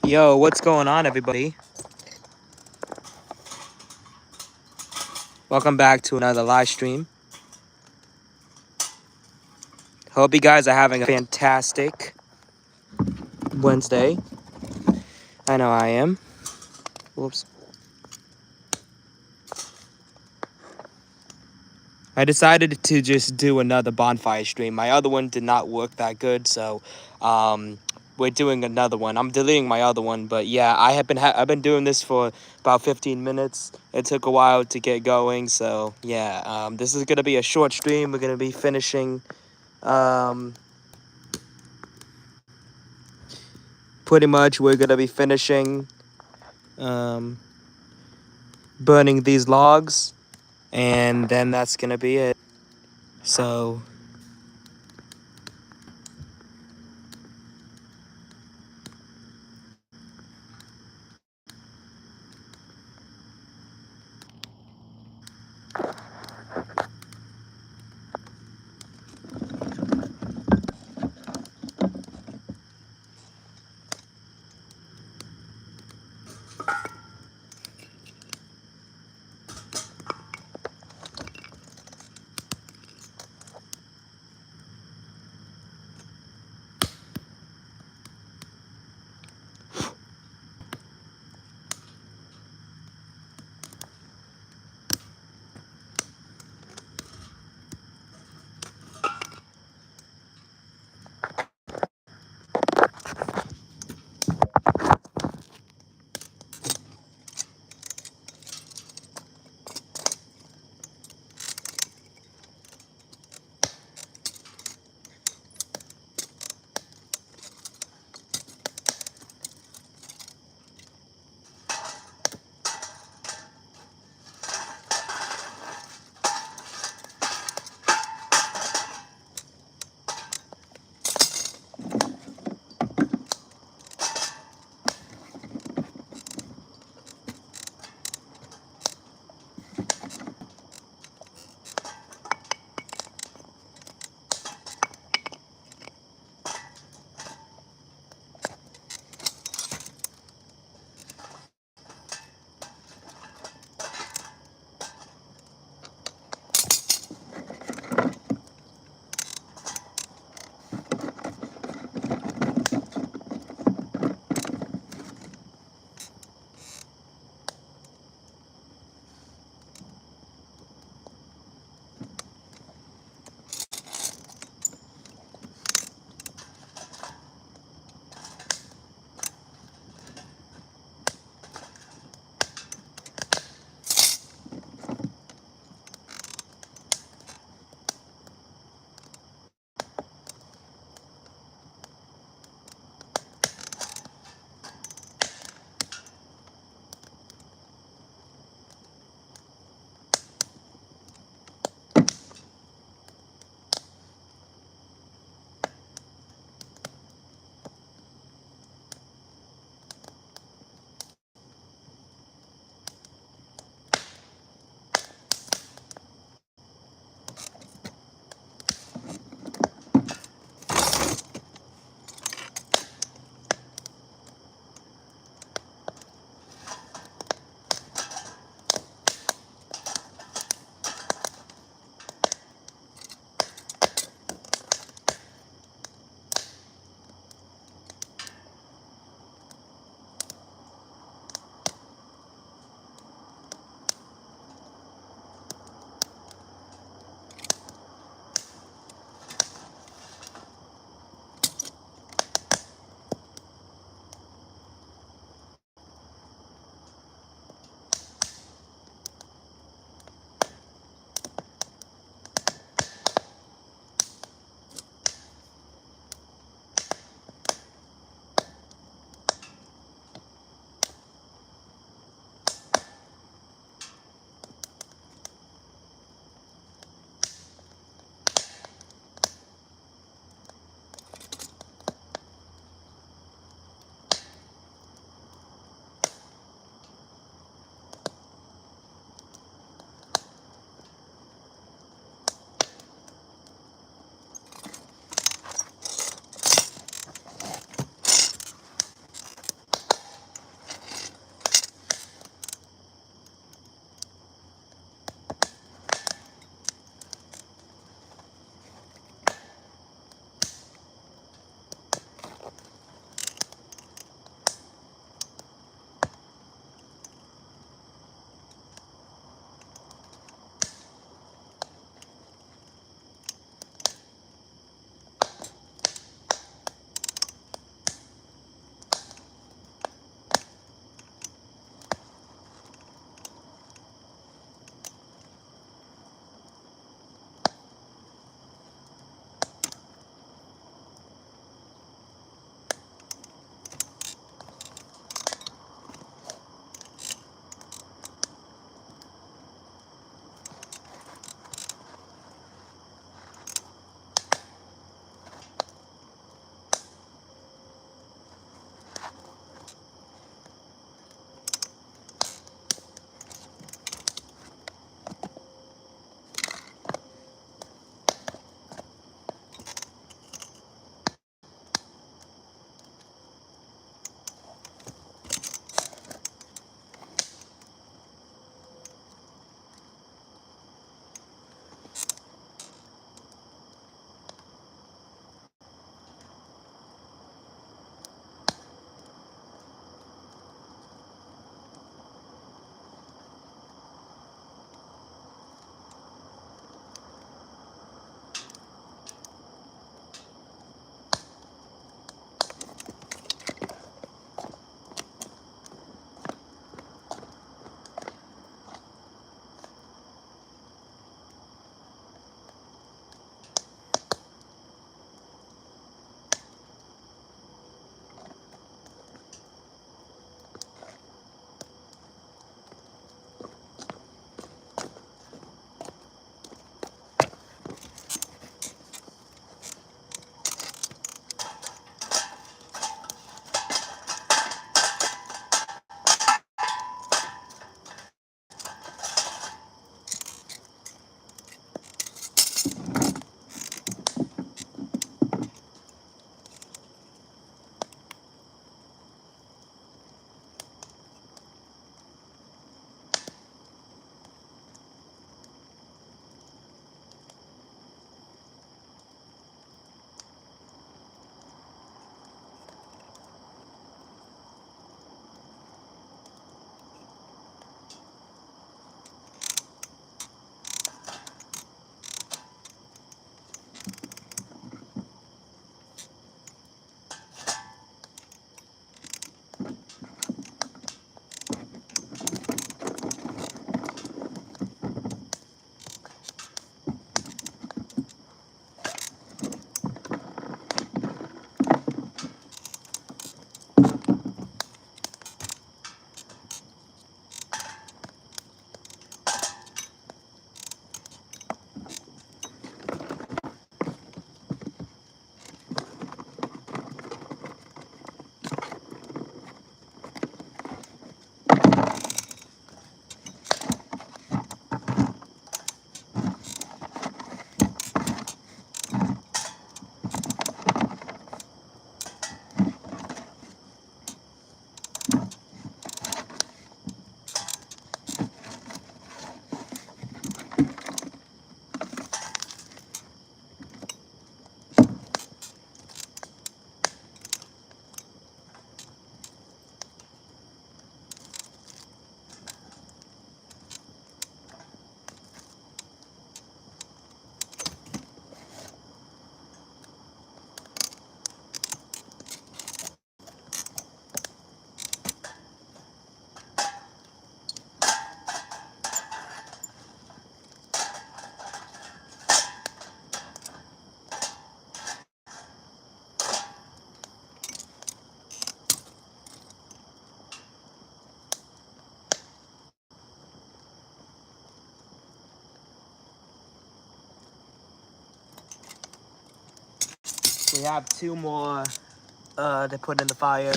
Yo, what's going on, everybody? Welcome back to another live stream. Hope you guys are having a fantastic Wednesday. I know I am. Whoops. I decided to just do another bonfire stream. My other one did not work that good, so we're doing another one. I'm deleting my other one, but yeah, I've been doing this for about 15 minutes. It took a while to get going, so yeah. This is gonna be a short stream. We're gonna be finishing. Pretty much, we're gonna be finishing um, burning these logs, and then that's gonna be it. So We have 2 more to put in the fire,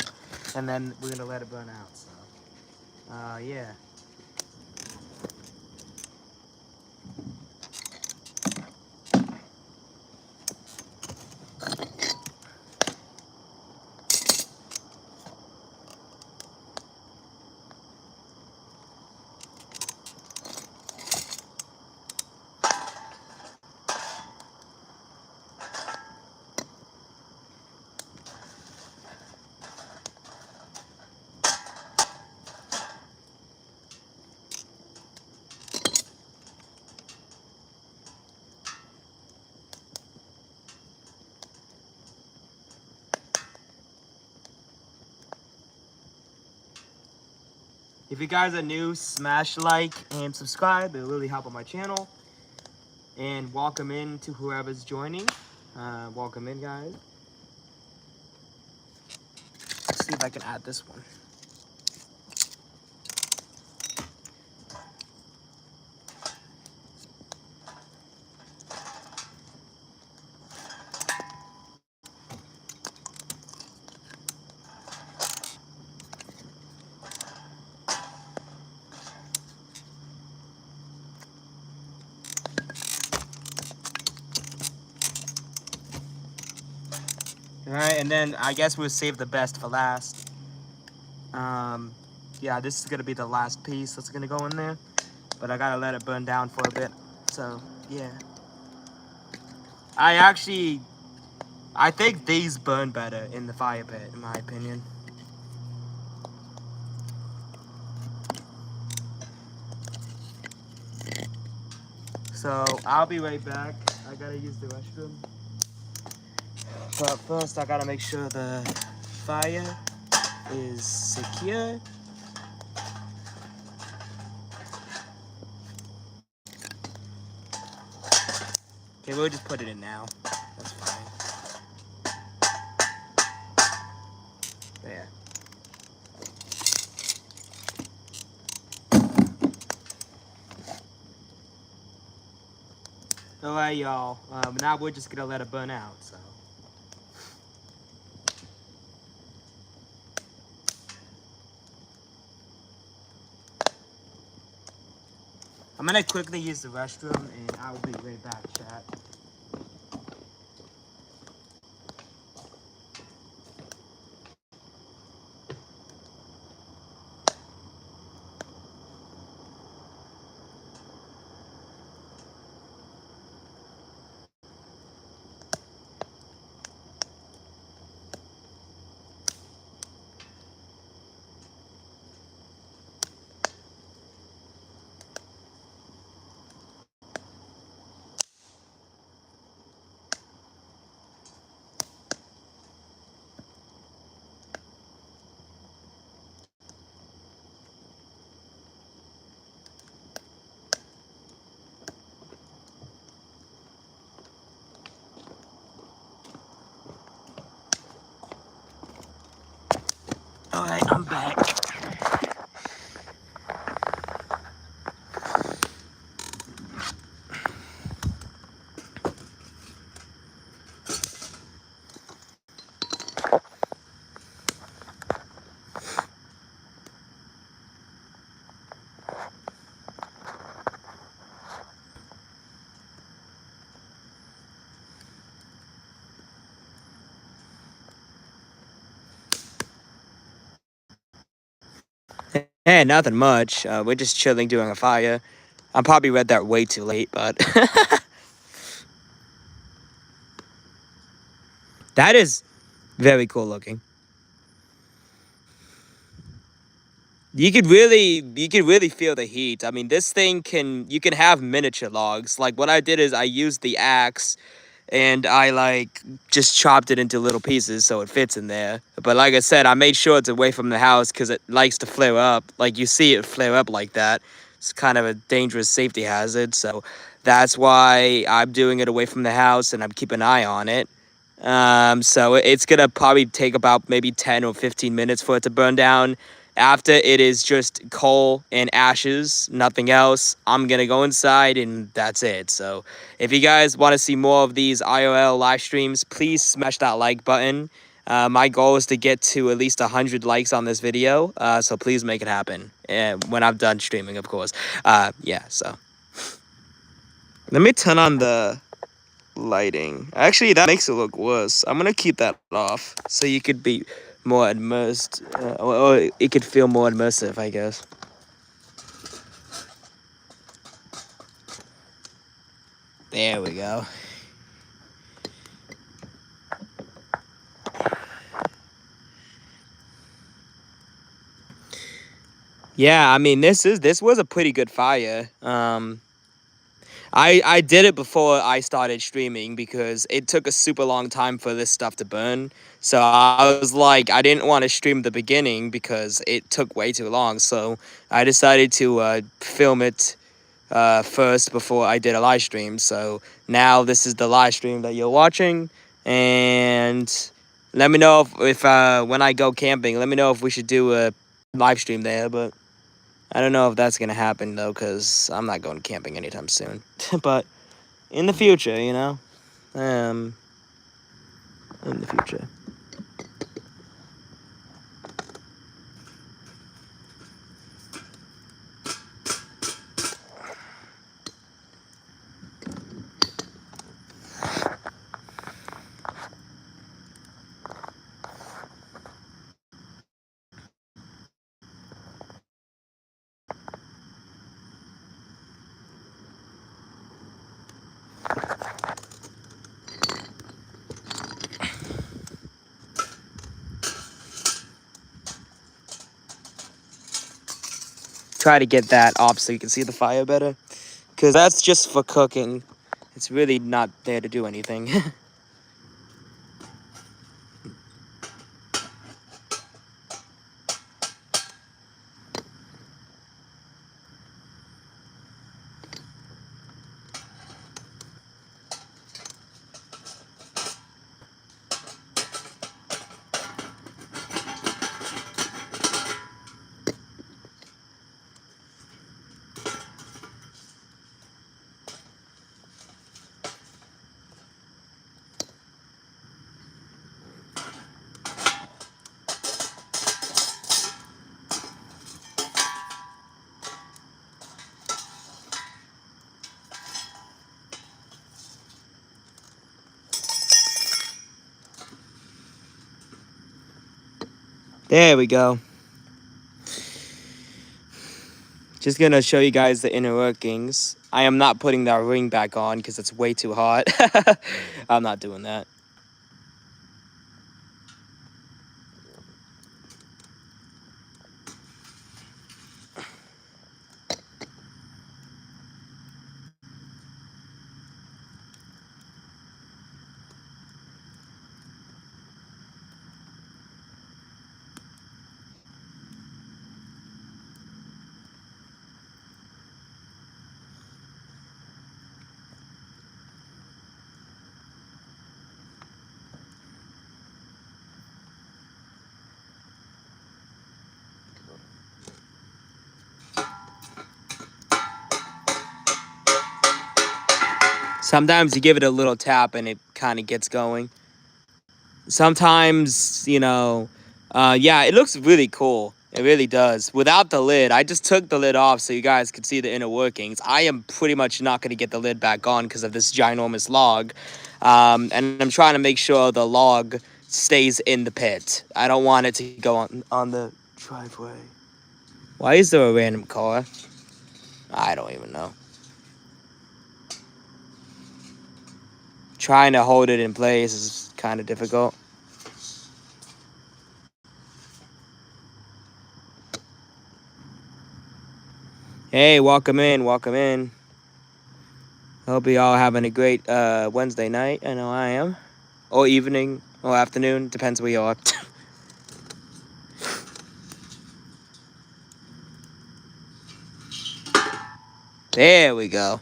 and then we're gonna let it burn out. So, yeah. If you guys are new, smash like and subscribe. It'll really help on my channel. And welcome in to whoever's joining. Welcome in, guys. Let's see if I can add this one. Alright, and then I guess we'll save the best for last. Yeah, this is gonna be the last piece that's gonna go in there. But I gotta let it burn down for a bit. So, yeah. I think these burn better in the fire pit, in my opinion. So, I'll be right back. I gotta use the restroom. But first, I gotta make sure the fire is secure. Okay, we'll just put it in now. That's fine. There. Alright, y'all. Now we're just gonna let it burn out, so. I'm gonna quickly use the restroom and I will be right back, chat. Alright, I'm back. Hey, nothing much. We're just chilling, doing a fire. I probably read that way too late, but that is very cool looking. You could really feel the heat. I mean, this thing you can have miniature logs. Like what I did is I used the axe and I like just chopped it into little pieces so it fits in there. But like I said, I made sure it's away from the house because it likes to flare up. Like you see it flare up like that. It's kind of a dangerous safety hazard. So that's why I'm doing it away from the house and I'm keeping an eye on it. So it's gonna probably take about maybe 10 or 15 minutes for it to burn down. After it is just coal and ashes, nothing else, I'm gonna go inside and that's it. So if you guys want to see more of these IRL live streams, please smash that like button. My goal is to get to at least 100 likes on this video, so please make it happen. And when I'm done streaming, of course. Yeah, so let me turn on the lighting. Actually, that makes it look worse. I'm gonna keep that off so you could be more immersed, or it could feel more immersive, I guess. There we go. Yeah, I mean this was a pretty good fire. I did it before I started streaming because it took a super long time for this stuff to burn. So I was like, I didn't want to stream the beginning because it took way too long. So I decided to film it first before I did a live stream. So now this is the live stream that you're watching, and let me know if when I go camping, let me know if we should do a live stream there. But I don't know if that's gonna happen though, cause I'm not going camping anytime soon. But in the future, you know, um, in the future. Try to get that off so you can see the fire better, cause that's just for cooking. It's really not there to do anything. There we go. Just gonna show you guys the inner workings. I am not putting that ring back on because it's way too hot. I'm not doing that. Sometimes you give it a little tap and it kind of gets going. Sometimes, you know, yeah, it looks really cool. It really does. Without the lid, I just took the lid off so you guys could see the inner workings. I am pretty much not going to get the lid back on because of this ginormous log. And I'm trying to make sure the log stays in the pit. I don't want it to go on the driveway. Why is there a random car? I don't even know. Trying to hold it in place is kind of difficult. Hey, welcome in, welcome in. Hope you all having a great Wednesday night. I know I am. Or evening, or afternoon, depends where you are. There we go.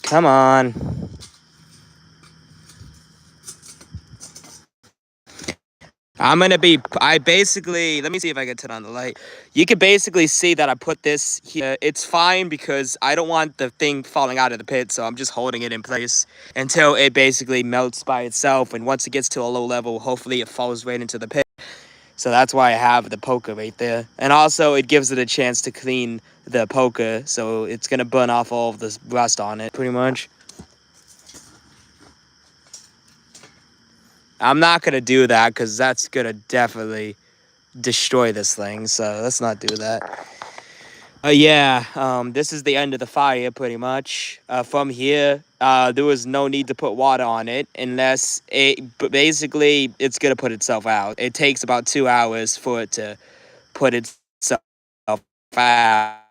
Come on. I basically, let me see if I can turn on the light. You can basically see that I put this here. It's fine because I don't want the thing falling out of the pit, so I'm just holding it in place until it basically melts by itself. And once it gets to a low level, hopefully it falls right into the pit. So that's why I have the poker right there. And also it gives it a chance to clean the poker, so it's gonna burn off all of this rust on it, pretty much. I'm not gonna do that because that's gonna definitely destroy this thing, so let's not do that. Yeah, this is the end of the fire, pretty much. From here, there was no need to put water on it unless basically, it's gonna put itself out. It takes about 2 hours for it to put itself out,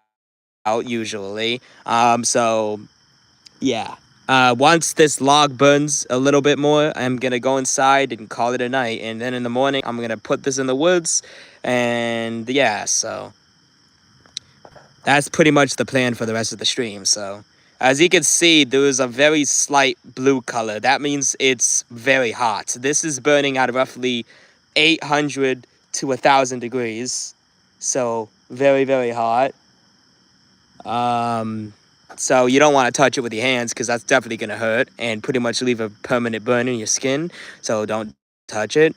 usually. So, yeah. Once this log burns a little bit more, I'm gonna go inside and call it a night. And then in the morning, I'm gonna put this in the woods. And yeah, so that's pretty much the plan for the rest of the stream. So as you can see, there is a very slight blue color. That means it's very hot. This is burning at roughly 800 to 1,000 degrees. So very, very hot. So you don't want to touch it with your hands because that's definitely going to hurt and pretty much leave a permanent burn in your skin. So don't touch it.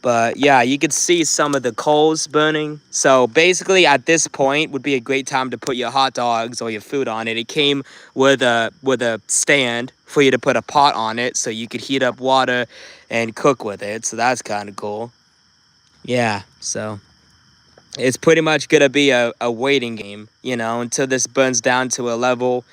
But yeah, you can see some of the coals burning. So basically at this point would be a great time to put your hot dogs or your food on it. It came with a stand for you to put a pot on it so you could heat up water and cook with it. So that's kind of cool. Yeah, so it's pretty much going to be a waiting game, until this burns down to a level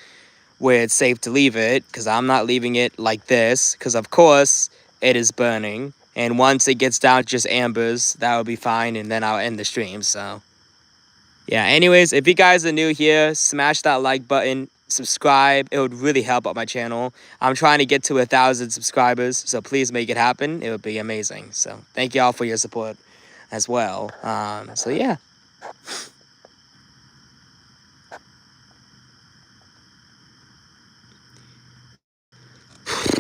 where it's safe to leave it, because I'm not leaving it like this, because of course it is burning. And once it gets down to just ambers, that will be fine, and then I'll end the stream. So yeah, anyways, if you guys are new here, smash that like button, subscribe. It would really help out my channel. I'm trying to get to 1,000 subscribers, so please make it happen. It would be amazing. So thank you all for your support as well. So yeah.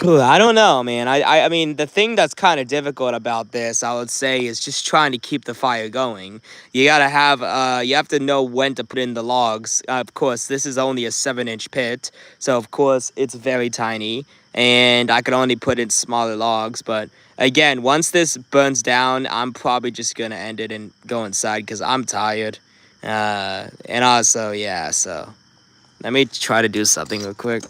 I don't know, man. I mean, the thing that's kind of difficult about this, I would say, is just trying to keep the fire going. You have to know when to put in the logs. Of course, this is only a 7-inch pit, so of course it's very tiny, and I can only put in smaller logs. But again, once this burns down, I'm probably just gonna end it and go inside because I'm tired. And also, yeah. So let me try to do something real quick.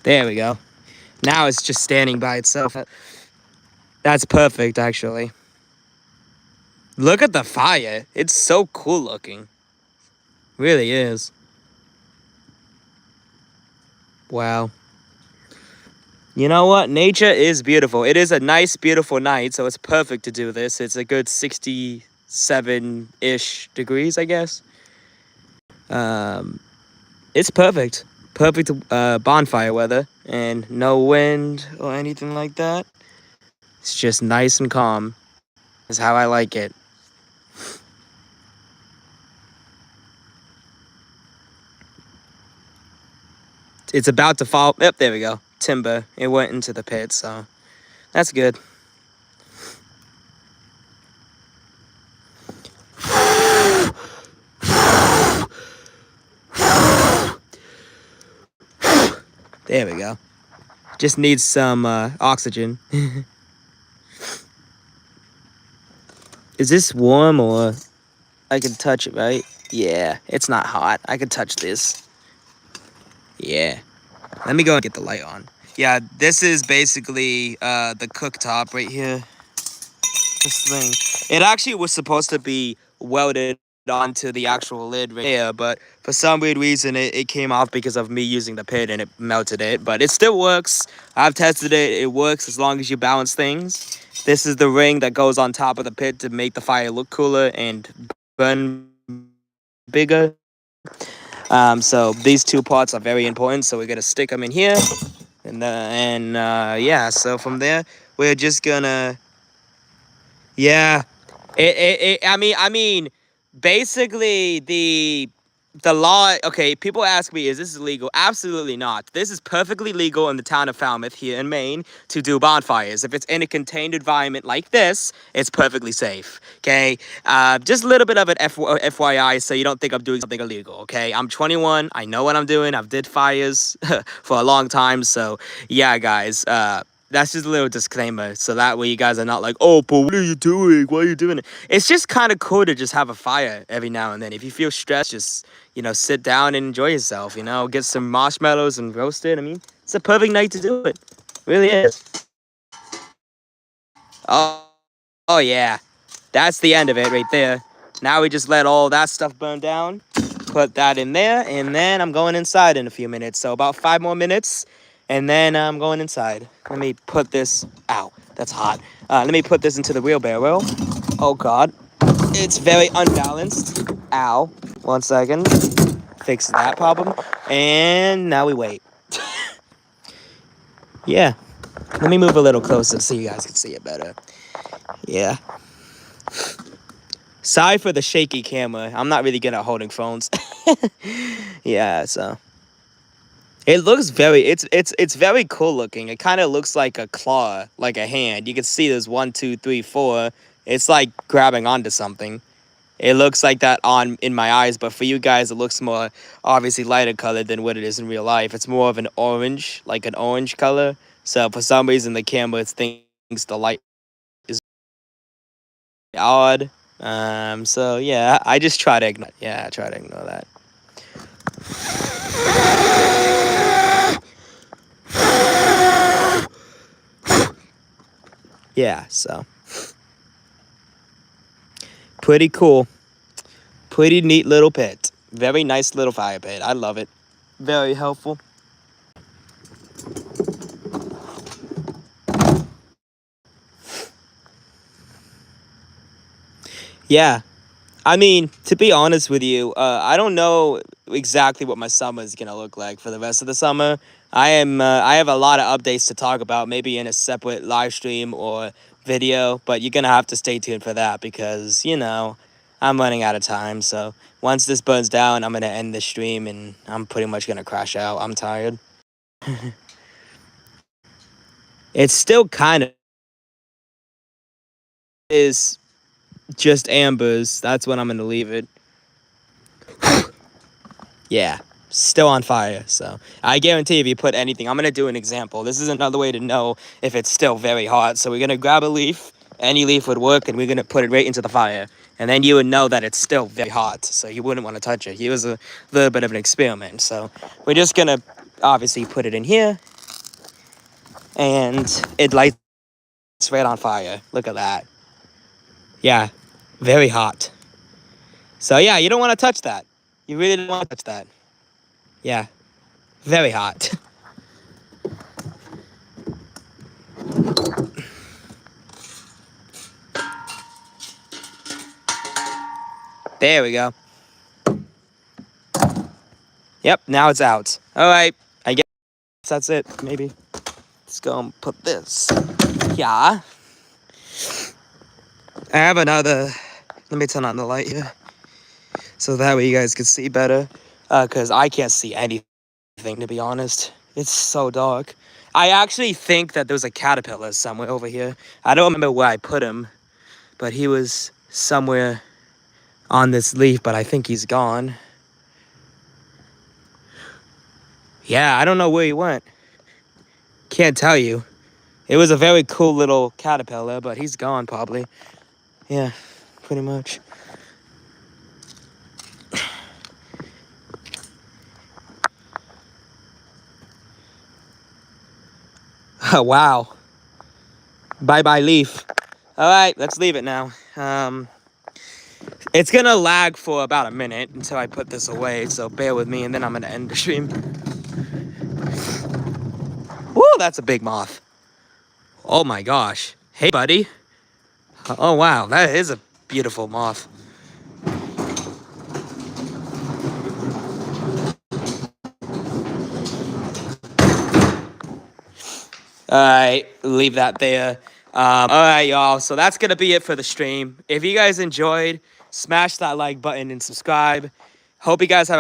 There we go. Now it's just standing by itself. That's perfect, actually. Look at the fire. It's so cool looking. Really is. Wow. You know what? Nature is beautiful. It is a nice, beautiful night, so it's perfect to do this. It's a good 67-ish degrees, I guess. It's perfect. Perfect bonfire weather, and no wind or anything like that. It's just nice and calm. Is how I like it. It's about to fall. Yep, there we go. Timber. It went into the pit, so that's good. There we go. Just needs some oxygen. Is this warm or I can touch it, right? Yeah, it's not hot. I can touch this. Yeah. Let me go and get the light on. Yeah, this is basically the cooktop right here. This thing. It actually was supposed to be welded onto the actual lid right there, but for some weird reason it came off because of me using the pit and it melted it. But it still works. I've tested it. It works as long as you balance things. This is the ring that goes on top of the pit to make the fire look cooler and burn bigger. So these two parts are very important. So we're gonna stick them in here, and yeah. So from there, we're just gonna, yeah. I mean, basically the law. Okay, people ask me, is this illegal? Absolutely not. This is perfectly legal in the town of Falmouth here in Maine to do bonfires. If it's in a contained environment like this, it's perfectly safe. Okay, just a little bit of an FYI, so you don't think I'm doing something illegal. Okay, I'm 21. I know what I'm doing. I've did fires for a long time. So yeah, guys. That's just a little disclaimer, so that way you guys are not like, oh, but what are you doing? Why are you doing it? It's just kind of cool to just have a fire every now and then. If you feel stressed, just, sit down and enjoy yourself, get some marshmallows and roast it. I mean, it's a perfect night to do it. Really is. Oh, oh yeah. That's the end of it right there. Now we just let all that stuff burn down. Put that in there, and then I'm going inside in a few minutes. So about 5 more minutes, and then I'm going inside. Let me put this, ow, that's hot. Let me put this into the wheelbarrow. Oh God, it's very unbalanced. Ow, 1 second. Fix that problem. And now we wait. Yeah, let me move a little closer so you guys can see it better. Yeah. Sorry for the shaky camera. I'm not really good at holding phones. Yeah, so it looks it's very cool looking. It kind of looks like a claw, like a hand. You can see there's 1, 2, 3, 4. It's like grabbing onto something. It looks like that in my eyes, but for you guys, it looks more obviously lighter colored than what it is in real life. It's more of an orange, like an orange color. So for some reason, the camera thinks the light is odd. So yeah, I just try to ignore. Yeah, I try to ignore that. Yeah, so pretty cool. Pretty neat little pit. Very nice little fire pit. I love it. Very helpful. Yeah. I mean, to be honest with you, I don't know exactly what my summer is gonna look like for the rest of the summer. I have a lot of updates to talk about, maybe in a separate live stream or video, but you're gonna have to stay tuned for that because, I'm running out of time. So once this burns down, I'm gonna end the stream and I'm pretty much gonna crash out. I'm tired. It's still kind of is just ambers. That's when I'm gonna leave it. Yeah, still on fire. So I guarantee if you put anything, I'm gonna do an example. This is another way to know if it's still very hot. So we're gonna grab a leaf. Any leaf would work, and we're gonna put it right into the fire, and then you would know that it's still very hot. So you wouldn't want to touch it. It was a little bit of an experiment. So we're just gonna obviously put it in here, and it lights right on fire. Look at that. Yeah, very hot. So yeah, you don't want to touch that. You really don't want to touch that. Yeah, very hot. There we go. Yep, now it's out. All right, I guess that's it. Maybe let's go and put this. Yeah, I have another. Let me turn on the light here, so that way you guys can see better. Cause I can't see anything, to be honest. It's so dark. I actually think that there's a caterpillar somewhere over here. I don't remember where I put him, but he was somewhere on this leaf. But I think he's gone. Yeah, I don't know where he went. Can't tell you. It was a very cool little caterpillar, but he's gone probably. Yeah, pretty much. Oh, wow. Bye-bye leaf. All right, let's leave it now. It's gonna lag for about a minute until I put this away, so bear with me, and then I'm gonna end the stream. Woo, that's a big moth. Oh my gosh. Hey, buddy. Oh wow, that is a beautiful moth. Alright, leave that there. Alright, y'all, so that's gonna be it for the stream. If you guys enjoyed, smash that like button and subscribe. Hope you guys have